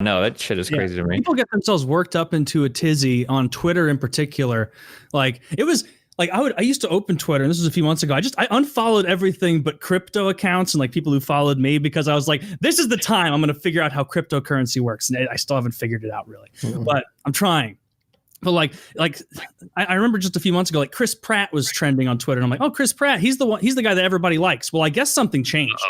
No, that shit is crazy to me. People get themselves worked up into a tizzy on Twitter in particular. Like it was like I used to open Twitter, and this was a few months ago. I unfollowed everything but crypto accounts and like people who followed me because I was like, this is the time I'm going to figure out how cryptocurrency works. And I still haven't figured it out really, but I'm trying. But like I remember just a few months ago, like Chris Pratt was trending on Twitter, and I'm like, oh, Chris Pratt, he's the guy that everybody likes. Well, I guess something changed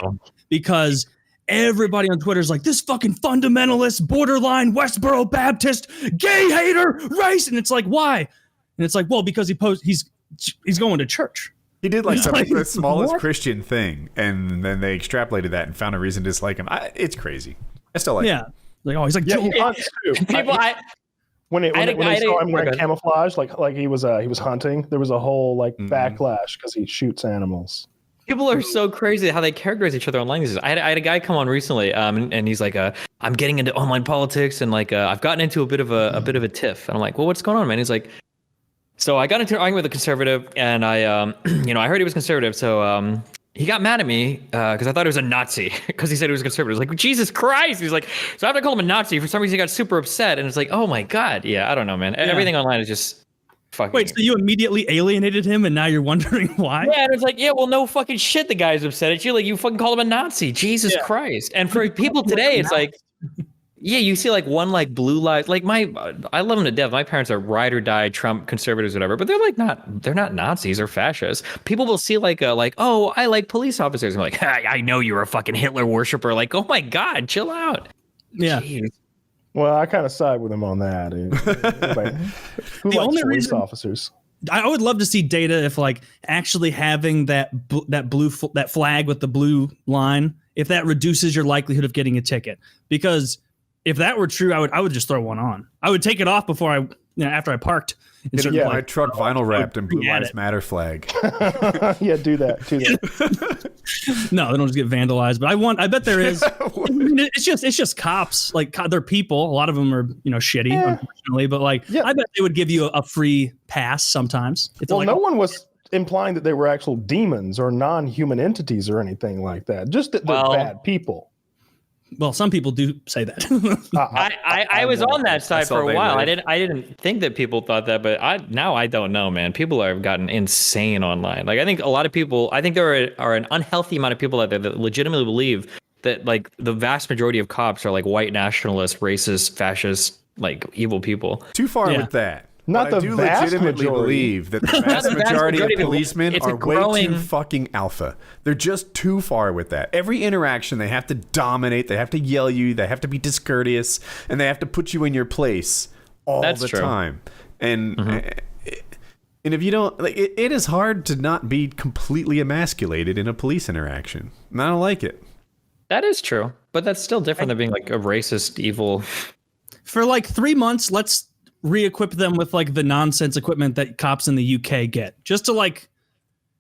because everybody on Twitter is like, this fucking fundamentalist, borderline Westboro Baptist, gay hater, race, and it's like, why? And it's like, well, because he's going to church. He did like the smallest Christian thing, and then they extrapolated that and found a reason to dislike him. It's crazy. I still like him. Like, oh, he's like, when they saw him wearing camouflage, like he was hunting, there was a whole like backlash because he shoots animals. People are so crazy how they characterize each other online. I had a guy come on recently, and he's like, I'm getting into online politics, and like I've gotten into a bit of a tiff. And I'm like, well, what's going on, man? He's like, so I got into an argument with a conservative, and I I heard he was conservative, so he got mad at me because I thought he was a Nazi because he said he was conservative. I was like, Jesus Christ! He's like, so I have to call him a Nazi. For some reason, he got super upset, and it's like, oh my God, yeah, I don't know, man. Yeah. Everything online is just fucking. Wait, so you immediately alienated him, and now you're wondering why? Yeah, and it's like, yeah, well, no fucking shit. The guy's upset at you, like you fucking called him a Nazi. Jesus Christ! And for people today, it's like. Yeah, you see like one like blue lives, like I love them to death. My parents are ride or die Trump conservatives, whatever, but they're not Nazis or fascists. People will see like oh, I like police officers. I'm like, I know you're a fucking Hitler worshiper. Like, oh my God, chill out. Yeah. Jeez. Well, I kind of side with him on that. Who likes only police officers? I would love to see data if like actually having that flag with the blue line, if that reduces your likelihood of getting a ticket, because if that were true, I would just throw one on. I would take it off before after I parked. My truck vinyl wrapped and Blue Lives Matter flag. Yeah, do that. No, they don't just get vandalized. But I bet there is. It's just cops. Like they're people. A lot of them are shitty, unfortunately. But I bet they would give you a free pass sometimes. No one was implying that they were actual demons or non-human entities or anything like that. Just that they're bad people. Well, some people do say that. I was on that side for a while. I didn't think that people thought that, but now I don't know, man. People have gotten insane online. Like I think a lot of people. I think there are an unhealthy amount of people out there that legitimately believe that like the vast majority of cops are like white nationalists, racist, fascist, like evil people. Too far with that. Not the vast legitimately majority. Believe that the vast majority of policemen are way too fucking alpha. They're just too far with that. Every interaction, they have to dominate. They have to yell you. They have to be discourteous, and they have to put you in your place all the time. And and if you don't, like, it is hard to not be completely emasculated in a police interaction. And I don't like it. That is true, but that's still different than being like a racist, evil. For like 3 months, let's re-equip them with like the nonsense equipment that cops in the UK get, just to like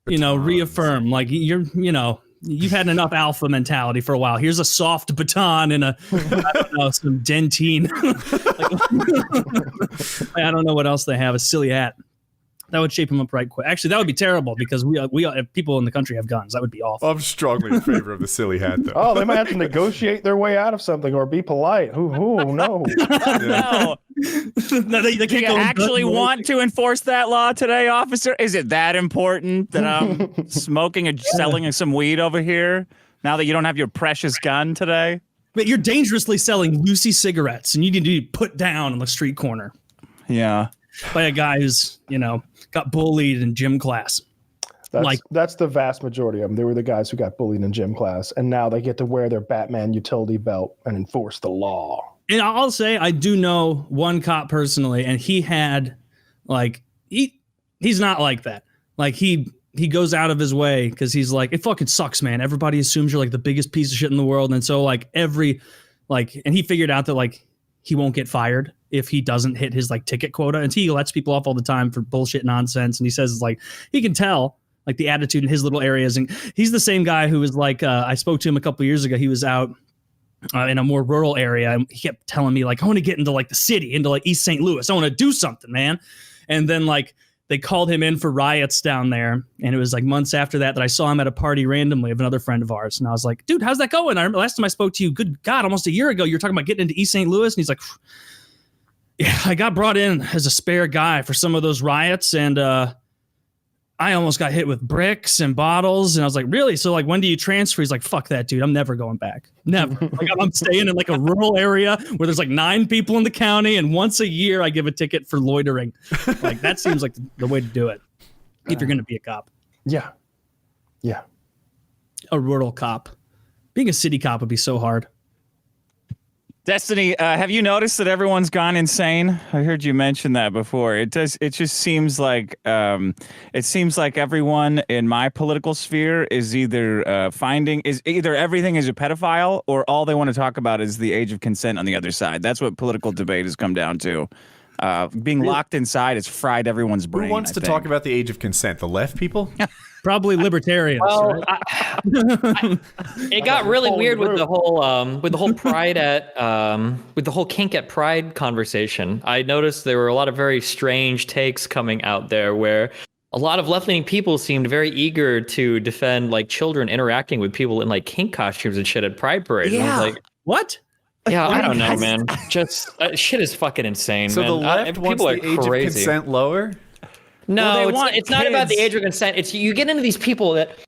reaffirm like you've had enough alpha mentality for a while. Here's a soft baton and some dentine. I don't know what else they have. A silly hat that would shape them up right quick. Actually, that would be terrible because we people in the country have guns. That would be awful. I'm strongly in favor of the silly hat, though. Oh, they might have to negotiate their way out of something or be polite. Who no. No. They Do you actually want to enforce that law today, officer? Is it that important that I'm smoking and selling some weed over here now that you don't have your precious gun today? But you're dangerously selling Lucy cigarettes, and you need to be put down on the street corner. Yeah. By a guy who's, got bullied in gym class. That's the vast majority of them. They were the guys who got bullied in gym class, and now they get to wear their Batman utility belt and enforce the law. And I'll say I do know one cop personally, and he had he's not like that. Like he goes out of his way because he's like, it fucking sucks, man. Everybody assumes you're like the biggest piece of shit in the world, and so and he figured out that like he won't get fired if he doesn't hit his like ticket quota, and he lets people off all the time for bullshit nonsense. And he says like he can tell like the attitude in his little areas, and he's the same guy who was like I spoke to him a couple of years ago. He was out in a more rural area, and he kept telling me like, I want to get into like the city, into like East St. Louis. I want to do something, man. And then like they called him in for riots down there. And it was like months after that I saw him at a party randomly of another friend of ours. And I was like, dude, how's that going? I remember last time I spoke to you, good God, almost a year ago, you were talking about getting into East St. Louis. And he's like, yeah, I got brought in as a spare guy for some of those riots. And I almost got hit with bricks and bottles. And I was like, really? So like, when do you transfer? He's like, fuck that, dude. I'm never going back. Never. Like, I'm staying in like a rural area where there's like 9 people in the county. And once a year I give a ticket for loitering. Like that seems like the way to do it. If you're going to be a cop. Yeah. Yeah. A rural cop. Being a city cop would be so hard. Destiny, have you noticed that everyone's gone insane? I heard you mention that before. It just seems like everyone in my political sphere is either everything is a pedophile or all they want to talk about is the age of consent on the other side. That's what political debate has come down to. Being locked inside has fried everyone's brain. Who wants to talk about the age of consent? The left people? Probably libertarians. Well, right? it got really weird with the whole pride with the whole kink at pride conversation. I noticed there were a lot of very strange takes coming out there where a lot of left-leaning people seemed very eager to defend like children interacting with people in like kink costumes and shit at pride parades. Yeah. And I was like, what? Yeah, I don't know, man. Just shit is fucking insane, so man. The left wants people the age of consent lower? No, well, it's not about the age of consent. It's you get into these people that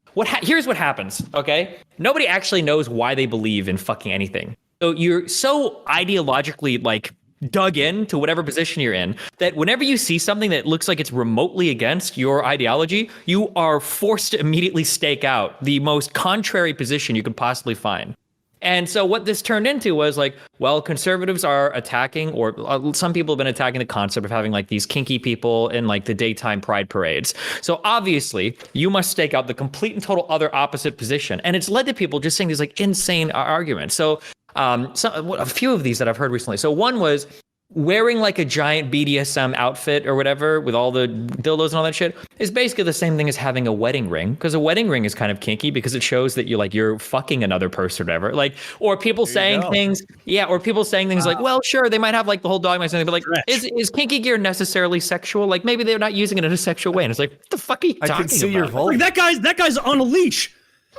here's what happens, okay? Nobody actually knows why they believe in fucking anything. So you're so ideologically like dug into whatever position you're in that whenever you see something that looks like it's remotely against your ideology, you are forced to immediately stake out the most contrary position you could possibly find. And so what this turned into was like, well, conservatives are attacking, or some people have been attacking the concept of having like these kinky people in like the daytime pride parades. So obviously you must stake out the complete and total other opposite position. And it's led to people just saying these like insane arguments. So a few of these that I've heard recently. So one was wearing like a giant BDSM outfit or whatever with all the dildos and all that shit is basically the same thing as having a wedding ring, because a wedding ring is kind of kinky because it shows that you're fucking another person or whatever. Like, or people saying things, like, well, sure, they might have like the whole dogma and something, but like, is kinky gear necessarily sexual? Like maybe they're not using it in a sexual way. And it's like, what the fuck are you talking about? I can see your vulva. Like that guy's on a leash.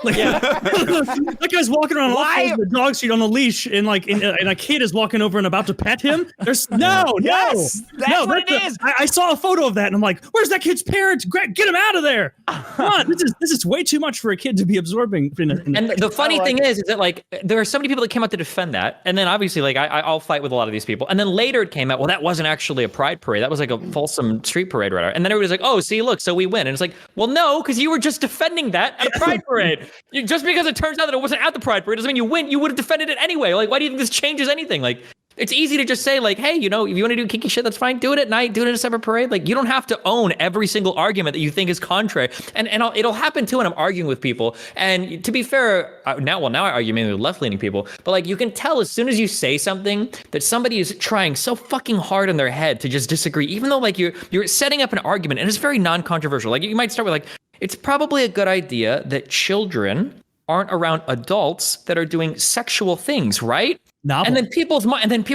Like, that guy's walking around all the dog seat on the leash, and like, and a kid is walking over and about to pet him. There's that's what it is. I saw a photo of that, and I'm like, "Where's that kid's parents? Get him out of there! Come on, this is way too much for a kid to be absorbing." And the funny thing is that like there are so many people that came out to defend that, and then obviously like I'll fight with a lot of these people, and then later it came out, well, that wasn't actually a pride parade, that was like a Folsom street parade, or whatever. And then everybody's like, oh, see, look, so we win, and it's like, well, no, because you were just defending that at a pride parade. Just because it turns out that it wasn't at the pride parade doesn't mean you win. You would have defended it anyway. Like, why do you think this changes anything? Like, it's easy to just say like, hey, if you want to do kinky shit, that's fine. Do it at night. Do it in a separate parade. Like, you don't have to own every single argument that you think is contrary. And it'll happen too when I'm arguing with people. And to be fair, now I argue mainly with left-leaning people. But like, you can tell as soon as you say something that somebody is trying so fucking hard in their head to just disagree, even though like you're setting up an argument and it's very non-controversial. Like, you might start with like, it's probably a good idea that children aren't around adults that are doing sexual things, right? Novel. And then people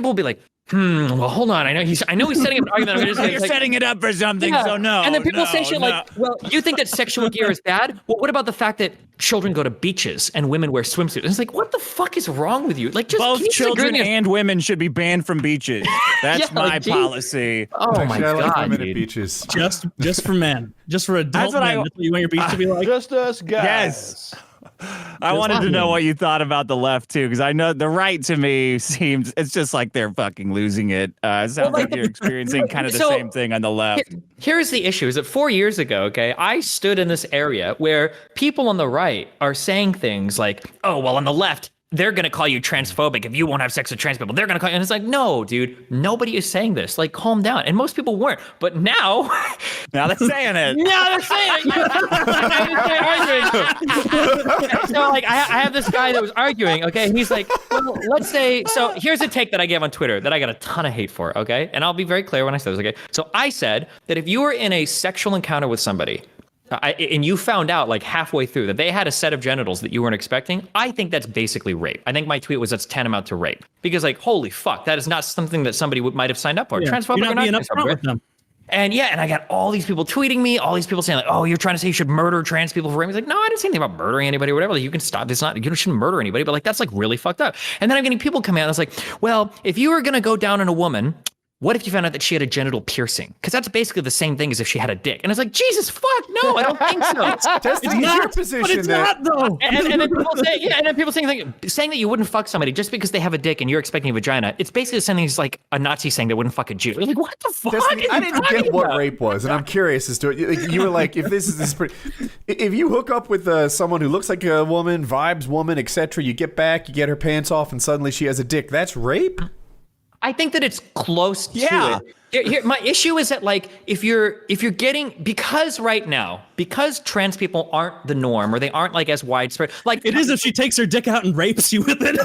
will be like, well, hold on. I know he's setting up an argument. You're setting it up for something, so no. And then people say shit like, well, you think that sexual gear is bad? Well, what about the fact that children go to beaches and women wear swimsuits? And it's like, what the fuck is wrong with you? Like, just both children and women should be banned from beaches. That's my policy. Oh my God, like women dude. at beaches. just for men, just for adult men. That's what you want your beach to be like. Just us guys. Yes. I wanted to know what you thought about the left too, because I know the right to me seems it's just like they're fucking losing it. It sounds like you're experiencing kind of the same thing on the left. Here's the issue: is that 4 years ago, okay, I stood in this area where people on the right are saying things like, "Oh, well, on the left, they're going to call you transphobic if you won't have sex with trans people. They're going to call you." And it's like, no, dude, nobody is saying this. Like, calm down. And most people weren't. But now they're saying it. Now they're saying it. So, like, I have this guy that was arguing, okay? And he's like, well, let's say, so here's a take that I gave on Twitter that I got a ton of hate for, okay? And I'll be very clear when I say this, okay? So I said that if you were in a sexual encounter with somebody, and you found out like halfway through that they had a set of genitals that you weren't expecting, I think that's basically rape. I think my tweet was that's tantamount to rape, because like, holy fuck, that is not something that somebody might have signed up for. Yeah, Transphobic you're or not being not upfront with them. And yeah, and I got all these people tweeting me, all these people saying like, "Oh, you're trying to say you should murder trans people for rape." It's like, no, I didn't say anything about murdering anybody or whatever. Like, you can stop. It's not, you shouldn't murder anybody, but like, that's like really fucked up. And then I'm getting people coming out and it's like, well, if you were gonna go down on a woman, what if you found out that she had a genital piercing? Because that's basically the same thing as if she had a dick. And it's like, Jesus fuck, no, I don't think so. That's your position. But it's not though. And then people say, yeah, and then people saying that you wouldn't fuck somebody just because they have a dick and you're expecting a vagina. It's basically the same thing as like a Nazi saying they wouldn't fuck a Jew. You're like, what the fuck? I didn't get what rape was, and I'm curious as to like, you were like, if if you hook up with someone who looks like a woman, vibes woman, etc., you get back, you get her pants off, and suddenly she has a dick. That's rape. I think that it's close to it. Here, my issue is that like if you're getting, because right now, because trans people aren't the norm or they aren't like as widespread, like It is if she takes her dick out and rapes you with it.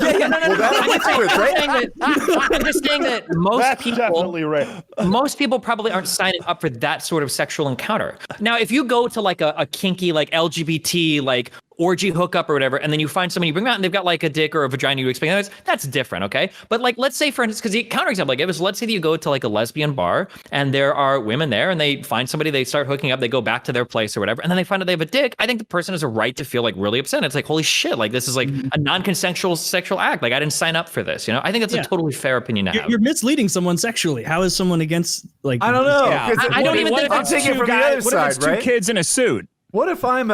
I'm just saying that That's definitely right. most people probably aren't signing up for that sort of sexual encounter. Now, if you go to like a kinky like LGBT like orgy hookup or whatever, and then you find somebody, you bring them out and they've got like a dick or a vagina you expect, that's different, okay? But like, let's say for instance, because the counterexample I give is, let's say that you go to like a lesbian bar and there are women there and they find somebody, they start hooking up, they go back to their place or whatever, and then they find out they have a dick. I think the person has a right to feel like really upset. It's like, holy shit, like this is like a non-consensual sexual act. Like I didn't sign up for this, you know? I think that's a totally fair opinion to have. You're misleading someone sexually. How is someone against like? I don't know. Yeah. I don't even think I'm taking it from the other What if it's side, two right? kids in a suit? What if I'm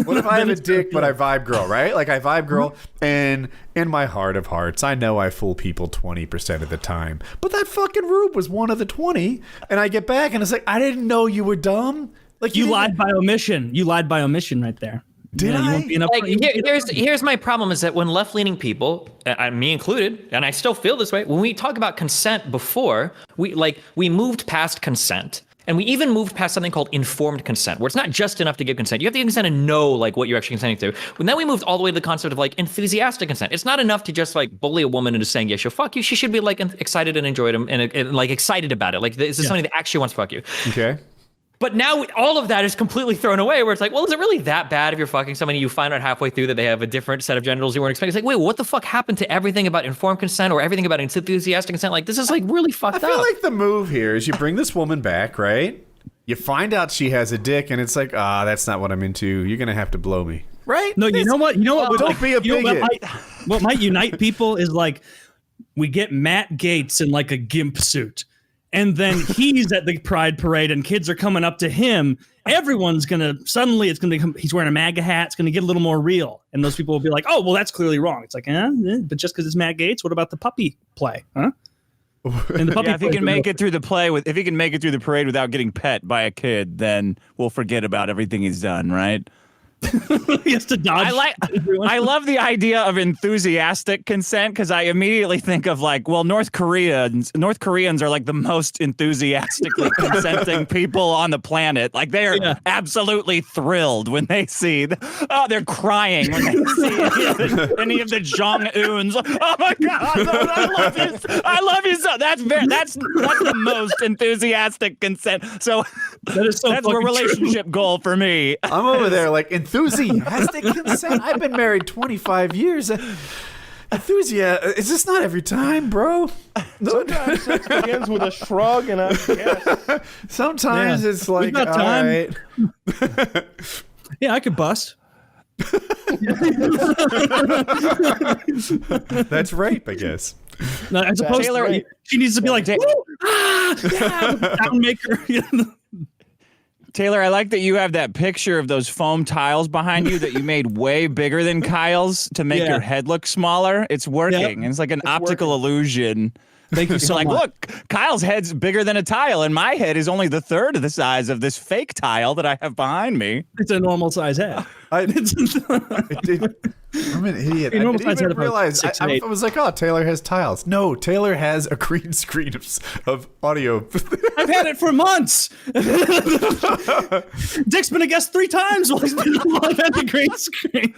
what if I have a dick, but I vibe girl, right? Like I vibe girl, and in my heart of hearts, I know I fool people 20% of the time. But that fucking rube was one of the 20, and I get back and it's like, I didn't know you were dumb. Like You lied by omission. You lied by omission right there. Did I? You won't be enough. Like, here's my problem is that when left-leaning people, me included, and I still feel this way, when we talk about consent before, we moved past consent. And we even moved past something called informed consent, where it's not just enough to give consent. You have to give consent and know like what you're actually consenting to. And then we moved all the way to the concept of like enthusiastic consent. It's not enough to just like bully a woman into saying, yeah, she'll fuck you. She should be like excited and enjoyed him and like excited about it. Like this is something that actually wants to fuck you. Okay. But now all of that is completely thrown away where it's like, well, is it really that bad if you're fucking somebody you find out halfway through that they have a different set of genitals you weren't expecting? It's like, wait, what the fuck happened to everything about informed consent or everything about enthusiastic consent? Like this is like really fucked up. I feel like the move here is you bring this woman back, right? You find out she has a dick, and it's like, that's not what I'm into. You're gonna have to blow me, right? No, you know what? Don't be a bigot. What might unite people is like we get Matt Gaetz in like a gimp suit, and then he's at the Pride Parade, and kids are coming up to him. Everyone's gonna suddenly it's gonna become he's wearing a MAGA hat. It's gonna get a little more real, and those people will be like, "Oh, well, that's clearly wrong." It's like, but just because it's Matt Gaetz, what about the puppy play, huh? And the puppy Yeah, if he can make it through the parade without getting pet by a kid, then we'll forget about everything he's done, right? he has to dodge. I love the idea of enthusiastic consent because I immediately think of like, well, North Koreans are like the most enthusiastically consenting people on the planet. Like they are absolutely thrilled when they see, they're crying when they see any of the Jong-uns. Oh my God, I love you so. That's the most enthusiastic consent. So that's a relationship goal for me. I'm over there like enthusiastic consent. I've been married 25 years. Enthusiasm. Is this not every time, bro? Sometimes sex begins with a shrug and a yes. Sometimes it's like, all right. Yeah, I could bust. That's rape, I guess. No, I suppose Taylor, she needs to be like, maker. Taylor, I like that you have that picture of those foam tiles behind you that you made way bigger than Kyle's to make your head look smaller. It's working. Yep. And it's like an optical illusion. Thank you so much. Look, Kyle's head's bigger than a tile, and my head is only the third of the size of this fake tile that I have behind me. It's a normal size head. I'm an idiot. I didn't even realize. I was like, oh, Taylor has tiles. No, Taylor has a green screen of audio. I've had it for months. Dick's been a guest 3 times while he's been alive at the green screen.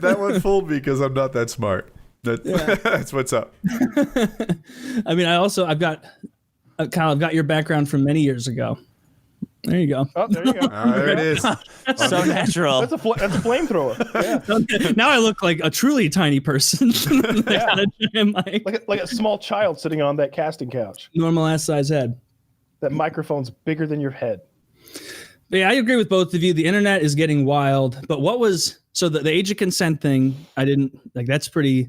That one fooled me because I'm not that smart. That's what's up. I mean, I've got Kyle, I've got your background from many years ago. There you go. Oh, there you go. There it is. So natural. That's a flamethrower. Yeah. Now I look like a truly tiny person. Like a small child sitting on that casting couch. Normal ass size head. That microphone's bigger than your head. But yeah, I agree with both of you. The internet is getting wild. But what was the age of consent thing? I didn't like. That's pretty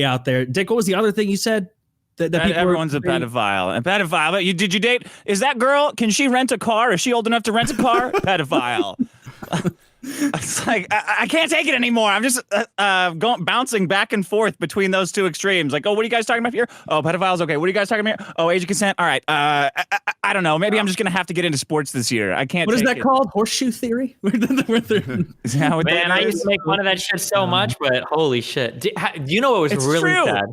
out there. Dick, what was the other thing you said? That everyone's a pedophile. And pedophile. But did you date? Is that girl? Can she rent a car? Is she old enough to rent a car? Pedophile. It's like I can't take it anymore. I'm just bouncing back and forth between those two extremes. Like, oh, what are you guys talking about here? Oh, pedophiles. Okay, what are you guys talking about here? Oh, age of consent. All right. I don't know. Maybe I'm just gonna have to get into sports this year. I can't. What is that called? Horseshoe theory? Is that what Man, I used to make fun of that shit so much, but holy shit! Do you know what was It's really true. sad?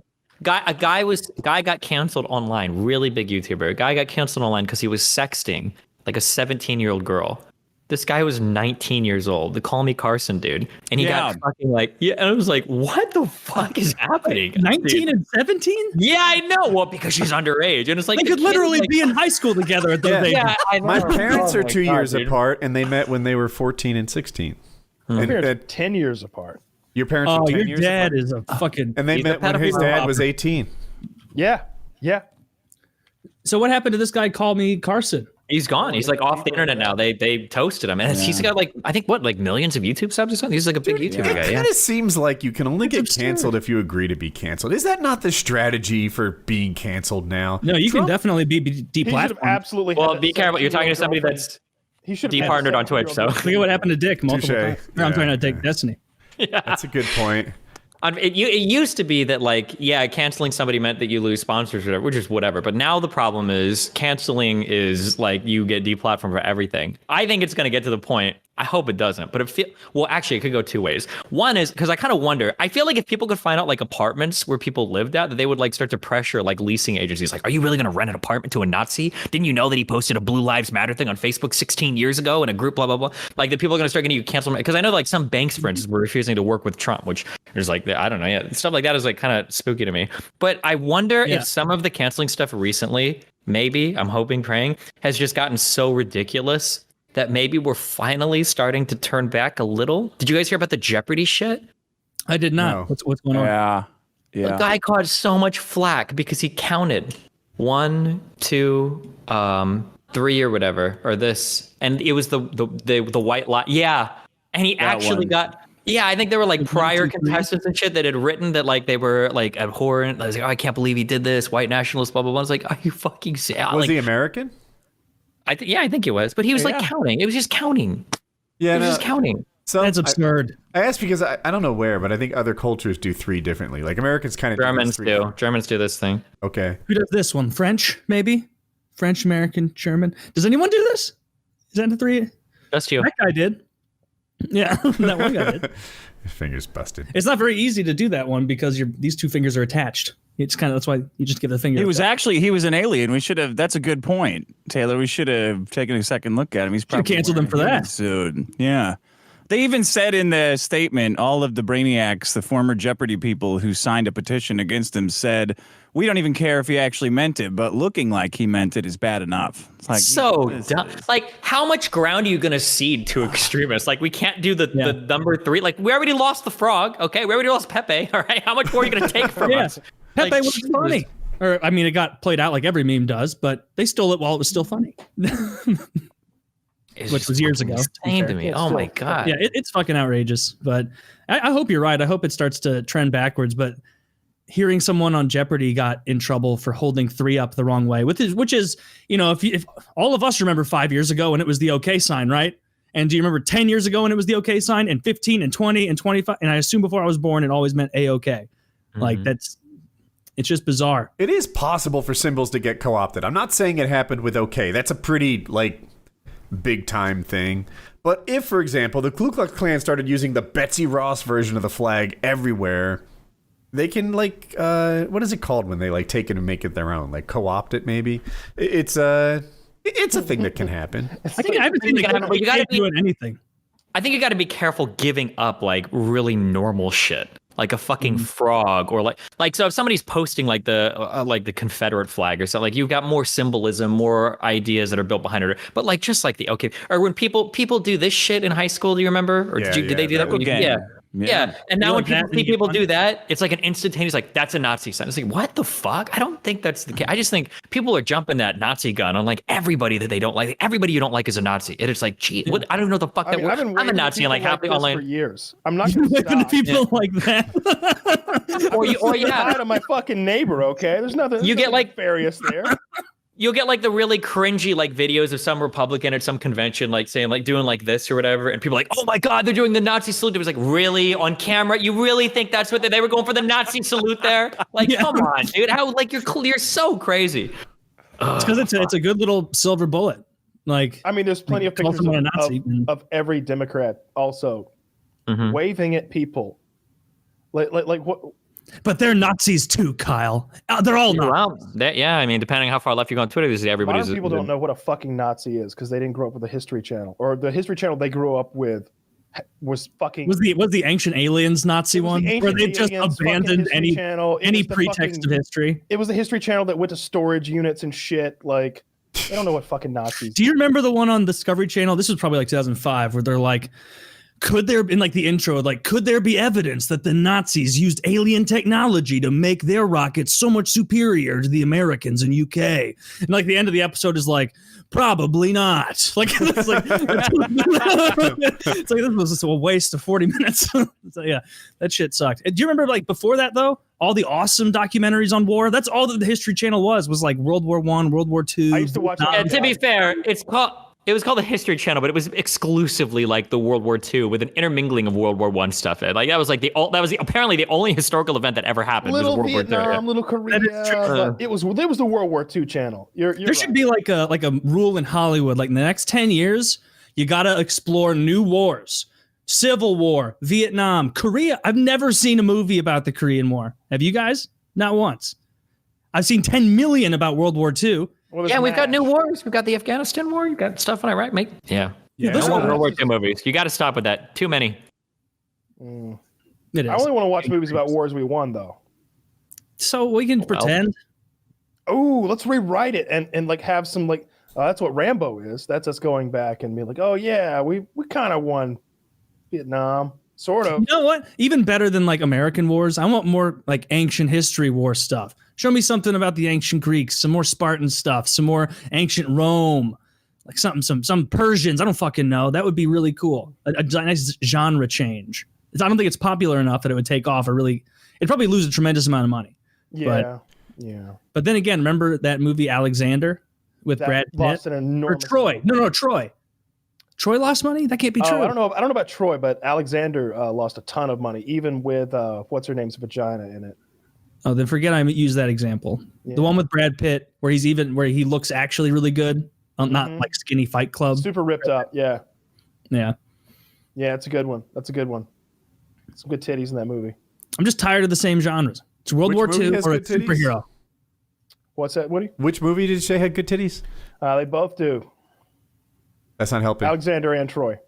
A guy got canceled online. Really big YouTuber. A guy got canceled online because he was sexting like a 17-year-old girl. This guy was 19 years old. The Call Me Carson dude, and he got fucking like And I was like, what the fuck is happening? 19 and 17? Yeah, I know. Well, because she's underage, and it's like They could literally be in high school together at those ages. Yeah, I know. My parents are my 2 God, years dude. apart, and they met when they were 14 and 16. My And, parents are 10 years apart. your parents Oh, are 10 your years dad apart? is a fucking. And they He's met a when his pedophile. dad was 18. Yeah. So what happened to this guy? Call Me Carson. He's gone. He's like off the internet now. They toasted him, and he's got like I think like millions of YouTube subs or something. He's like a big YouTube It guy. kind Yeah. of seems like you can only get absurd. canceled if you agree to be canceled. Is that not the strategy for being canceled now? No, you Trump- can definitely be He should have deplatformed. absolutely. Well, had be that careful. You're talking to 17-year-old somebody girlfriend. that's He should have departnered on Twitch. So Look at what happened to Dick multiple Touche. times. No, I'm Yeah, trying to take yeah. Destiny. That's a good point. It used to be that like canceling somebody meant that you lose sponsors or whatever, which is whatever. But now the problem is canceling is like you get deplatformed for everything. I think it's going to get to the point. I hope it doesn't, but actually it could go two ways. One is because I kind of wonder. I feel like if people could find out like apartments where people lived at, that they would like start to pressure like leasing agencies. Like, are you really going to rent an apartment to a Nazi? Didn't you know that he posted a Blue Lives Matter thing on Facebook 16 years ago in a group? Blah blah blah. Like the people are going to start getting you canceled because I know like some banks, for instance, were refusing to work with Trump, which is like I don't know. Yeah, stuff like that is like kind of spooky to me. But I wonder if some of the canceling stuff recently, maybe I'm hoping, praying, has just gotten so ridiculous that maybe we're finally starting to turn back a little. Did you guys hear about the Jeopardy shit? I did not. No. What's going on? The guy caught so much flack because he counted 1, 2, 3 or whatever, or this, and it was the white lie. Yeah, and he actually got. Yeah, I think there were like prior contestants and shit that had written that like they were like abhorrent. I was like, oh, I can't believe he did this. White nationalist, blah blah blah. I was like, are you fucking sad? Was like, he American? I think it was, but he was like counting. It was just counting. Yeah, It was just counting. So That's absurd. I asked because I don't know where, but I think other cultures do 3 differently. Like Americans kind of Germans do. Germans do this thing. Okay. Who does this one? French, maybe? French, American, German. Does anyone do this? Is that the 3? Just you. That guy did. Yeah, that one guy did. Fingers busted. It's not very easy to do that one because these 2 fingers are attached. It's kind of that's why you just give the finger. He was an alien. We should have. That's a good point, Taylor. We should have taken a second look at him. He's probably canceled him for that. Dude, yeah. They even said in the statement, all of the brainiacs, the former Jeopardy people who signed a petition against him, said, "We don't even care if he actually meant it, but looking like he meant it is bad enough." It's like So dumb. Like, how much ground are you going to cede to extremists? Like, we can't do the number 3. Like, we already lost the frog. Okay, we already lost Pepe. All right, how much more are you going to take from us? Pepe Like, was Jesus. funny. Or I mean, it got played out like every meme does, but they stole it while it was still funny. It's Which just was years fucking ago, to be Insane to fair. me. It's Oh still my god. Yeah, it's fucking outrageous. But I hope you're right. I hope it starts to trend backwards. But hearing someone on Jeopardy got in trouble for holding 3 up the wrong way, which is if all of us remember 5 years ago when it was the OK sign, right? And do you remember 10 years ago when it was the OK sign, and 15 and 20 and 25? And I assume before I was born, it always meant A-OK. Like it's just bizarre. It is possible for symbols to get co-opted. I'm not saying it happened with OK. That's a pretty like big time thing. But if, for example, the Ku Klux Klan started using the Betsy Ross version of the flag everywhere, they can like what is it called when they like take it and make it their own? Like co-opt it maybe? It's a thing that can happen. I haven't seen but you gotta be doing anything. I think you got to be careful giving up like really normal shit. like a fucking frog, or like so if somebody's posting like the Confederate flag or something, like you've got more symbolism, more ideas that are built behind it. But like just like or when people do this shit in high school, do you remember? Or did they do that? Yeah. And now when people do that, it's like an instantaneous, like, that's a Nazi sign. It's like, what the fuck? I don't think that's the case. I just think people are jumping that Nazi gun on like everybody that they don't like. Everybody you don't like is a Nazi. And it's like, gee, what? I don't know the fuck that word. I'm a Nazi and like happy online for years. I'm not going to stop. People like that. or out of my fucking neighbor. Okay, there's nothing. You get like nefarious there. You'll get like the really cringy like videos of some Republican at some convention like saying like doing like this or whatever, and people are like, oh my god, they're doing the Nazi salute. It was like, really, on camera? You really think that's what they were going for, the Nazi salute there? Like, come on, dude. How like you're so crazy. It's because it's a good little silver bullet. Like, I mean, there's plenty of pictures of every Democrat also waving at people, like what. But they're Nazis too, Kyle. They're all Nazis. Well, yeah, I mean, depending on how far left you go on Twitter, everybody's. Modern people don't know what a fucking Nazi is because they didn't grow up with the History Channel, or the History Channel they grew up with was fucking. Was the Ancient Aliens Nazi one, where they just abandoned any pretext of history? It was the History Channel that went to storage units and shit. Like, they don't know what fucking Nazis. Do you remember the one on Discovery Channel? This was probably like 2005, where they're like, could there, in like the intro, like, could there be evidence that the Nazis used alien technology to make their rockets so much superior to the Americans in UK? And like the end of the episode is like, probably not. Like, it's like, this was just a waste of 40 minutes. So yeah, that shit sucked. Do you remember like before that though, all the awesome documentaries on war? That's all that the History Channel was like World War I, World War II. I used to watch. To be fair, it was called the History Channel, but it was exclusively like the World War II with an intermingling of World War I stuff. Like that was like apparently the only historical event that ever happened. Little was World Vietnam, War II. little Korea. It was the World War II channel. There should be like a rule in Hollywood. Like in the next 10 years, you got to explore new wars. Civil War, Vietnam, Korea. I've never seen a movie about the Korean War. Have you guys? Not once. I've seen 10 million about World War II. Well, we've got new wars. We've got the Afghanistan war. You've got stuff on Iraq, mate. Yeah. No more World War II movies. You got to stop with that. Too many. I only want to watch movies about wars we won, though. So we can pretend. Oh, let's rewrite it and like have some like that's what Rambo is. That's us going back and being like, oh yeah, we kind of won Vietnam, sort of. You know what? Even better than like American wars. I want more like ancient history war stuff. Show me something about the ancient Greeks, some more Spartan stuff, some more ancient Rome, like some Persians. I don't fucking know. That would be really cool. A nice genre change. I don't think it's popular enough that it would take off. It'd probably lose a tremendous amount of money. Yeah. But then again, remember that movie Alexander with Brad Pitt? Lost an enormous Troy. No, Troy. Troy lost money? That can't be true. I don't know about Troy, but Alexander lost a ton of money, even with what's her name's vagina in it. Oh, then forget I used that example. Yeah. The one with Brad Pitt, where he looks actually really good, not like Skinny Fight Club. Super ripped up, yeah. Yeah. Yeah, it's a good one. That's a good one. Some good titties in that movie. I'm just tired of the same genres. It's World War II or a superhero. What's that, Woody? Which movie did you say had good titties? They both do. That's not helping. Alexander and Troy.